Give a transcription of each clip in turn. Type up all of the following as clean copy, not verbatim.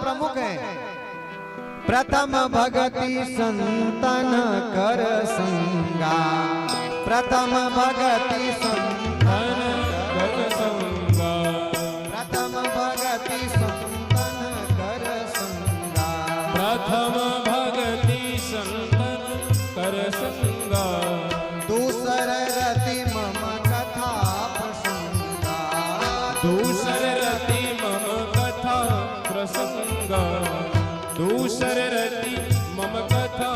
प्रमुख हैं। प्रथम भगति संतन कर संगा, प्रथम भगति संतन कर संगा, प्रथम भगति संतन कर संगा, प्रथम भगति संतन कर संगा। दूसर रति मम कथा प्रसंगा, दूसर रति मम कथा प्रसंगा, दूसर रति मम कथा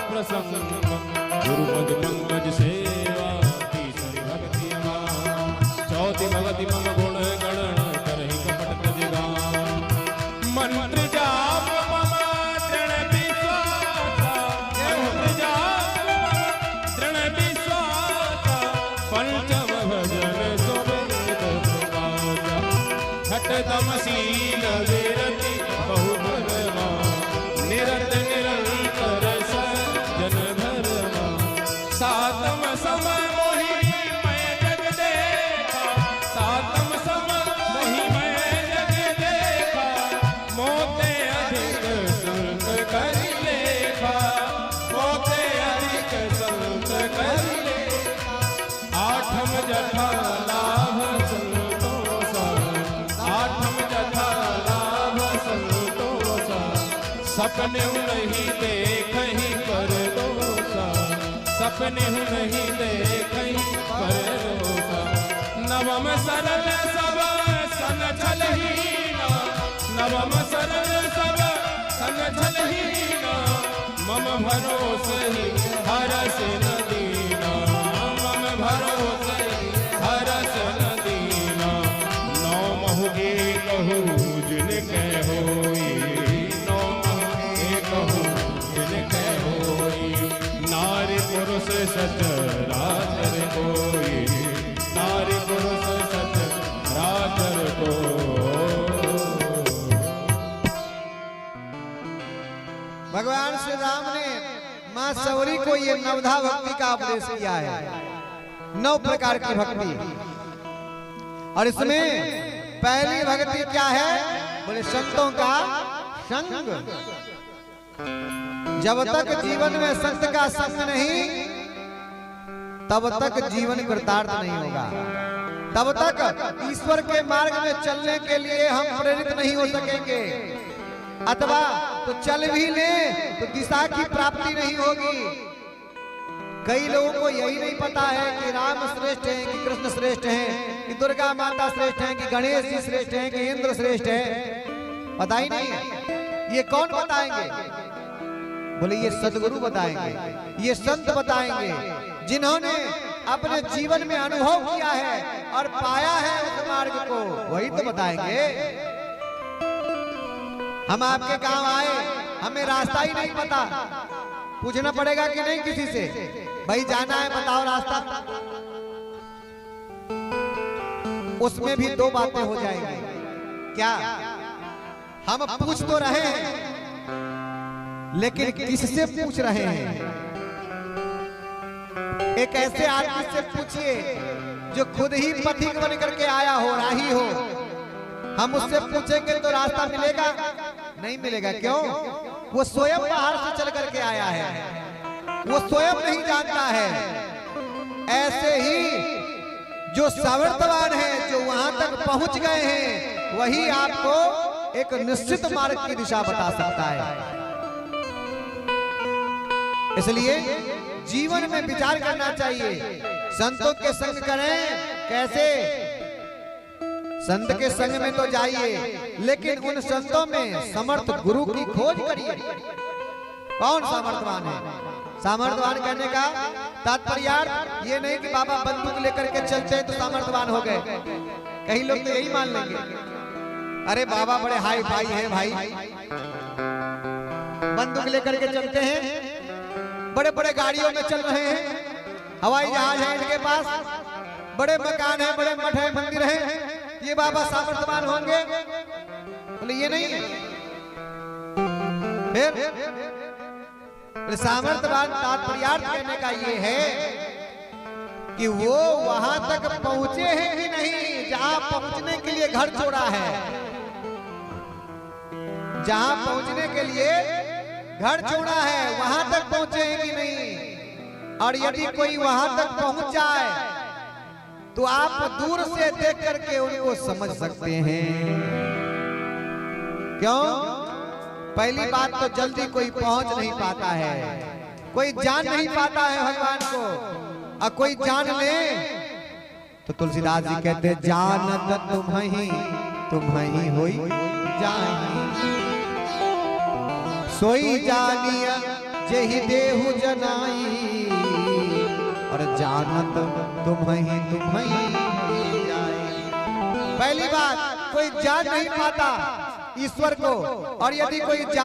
प्रसंगा। गुरुपद पंकज सेवा तीसरी भक्ति अमां, चौथी भगति मम गुण गणना करहि कपट तजगा। मंत्र जाप मम दृढ़ विश्वासा, मंत्र जाप मम दृढ़ विश्वासा। पंचम भजन सुवेद प्रकाशा, छठ तमसील विरति बहुधर्मा। निरत निरंतर सज्जन धर्मा, सातम समय मोहि मैं जग देखा, सातम समय मोहि मैं जग देखा। मोते अधिक संत कर लेखा, मोते अधिक संत कर लेखा। आठम जथा लाभ संतोषा, आठम जथा लाभ संतोषा। सपने नहीं देखहि कर दोषा, सपने नहीं देखहि कर दोषा। नवम सरल सब सन छलहीना, नवम सरल सब सन छलहीना। मम भरोसे ही हरस न दीना, मम भरोसे ही हरस न दीना। नौ महुगे कहू जिन कह होई, नौ महुगे कहू जिन कह होई। नारी पुरुष सचराचर कोई, नारी पुरुष सचराचर कोई। भगवान श्री राम ने मां सौरी को ये नवधा भक्ति का उपदेश किया है। 9 प्रकार की भक्ति, और इसमें पहली भक्ति क्या है? बोले संतों का संग। जब तक जीवन में संत का संग नहीं, तब तक जीवन कृतार्थ नहीं होगा। तब तक ईश्वर के मार्ग में चलने के लिए हम प्रेरित नहीं हो सकेंगे, अथवा तो चल भी ले तो दिशा की प्राप्ति नहीं होगी। कई लोगों को यही नहीं पता है कि राम श्रेष्ठ हैं, कि कृष्ण श्रेष्ठ हैं, कि दुर्गा माता श्रेष्ठ हैं, कि गणेश जी श्रेष्ठ हैं, कि इंद्र श्रेष्ठ है। पता ही नहीं है। ये कौन बताएंगे? बोले ये सदगुरु बताएंगे, ये संत बताएंगे, जिन्होंने अपने जीवन में अनुभव किया है और पाया है उस मार्ग को, वही तो बताएंगे। हम आपके गांव आए, हमें रास्ता ही नहीं पता, पूछना पड़ेगा कि नहीं किसी से, भाई जाना है बताओ रास्ता। उसमें भी 2 बातें हो जाएंगी। क्या? हम पूछ तो रहे हैं, लेकिन किससे पूछ रहे हैं? एक ऐसे आदमी से पूछिए जो खुद ही पथिक बन करके आया हो, राही हो। हम उससे पूछेंगे तो रास्ता मिलेगा? नहीं मिलेगा। क्यों? वो स्वयं बाहर से चल करके आया है, वो स्वयं नहीं जानता है। ऐसे ही जो सामर्थ्यवान है, जो वहां तक पहुंच गए हैं, वही आपको एक निश्चित मार्ग की दिशा बता सकता है। इसलिए जीवन में विचार करना चाहिए। संतों के संग करें कैसे? संत के संग में तो जाइए, लेकिन उन संतों में समर्थ गुरु की खोज करिए। कौन सामर्थ्यवान है? सामर्थ्यवान कहने का तात्पर्य ये नहीं कि बाबा बंदूक लेकर के चलते हैं तो सामर्थ्यवान हो गए। कई लोग तो यही मान लेंगे, अरे बाबा बड़े हाई फाई हैं भाई, बंदूक लेकर के चलते हैं, बड़े बड़े गाड़ियों में चल रहे हैं, हवाई जहाज है इनके पास, बड़े मकान है, बड़े मठ है, मंदिर है, ये बाबा सामर्थ्यवान होंगे? बोले ये नहीं है। फिर सामर्थ्यवान तात्पर्यार्थ कहने का ये है कि वो वहां तक पहुंचे हैं कि नहीं जहां पहुंचने के लिए घर छोड़ा है। जहां पहुंचने के लिए घर छोड़ा है वहां तक पहुंचे हैं कि नहीं। और यदि कोई वहां तक पहुंच जाए तो आप दूर से देख करके उनको समझ सकते हैं। क्यों? पहली बात तो जल्दी कोई पहुंच नहीं पाता है, कोई जान नहीं पाता है भगवान को, और कोई जान ले तो तुलसीदास जी कहते जानत तुम्हें होई जानी, सोई जानिया जेहि देहु जनाई, और जानत तुम्हें जाई। पहली बात, कोई जान नहीं पाता ईश्वर को, और यदि कोई जान